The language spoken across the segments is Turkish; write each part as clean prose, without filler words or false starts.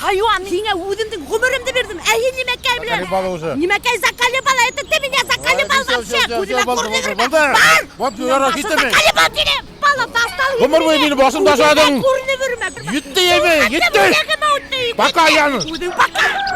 Hayvan yine udumdun gümürümde verdim. Eyi nimekkay bilen. Zakali balı olsa. Nimekkay zakali balı etti temine zakali balı şey. Uduma kurdu. Var. Bak yara gitti mi? Zakali balı dine. Balı tastal. Ömür boyu beni başım taşadın. Kurdu verme. Gitti yeme gitti. Bak ayağını. Udum baka.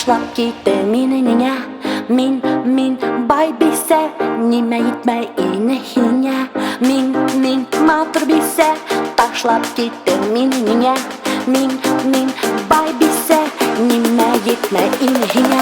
Taşlap gitti mininiye Min bay bise Nime gitme inihine Min matur bise Taşlap gitti mininiye Min bay bise Nime gitme inihine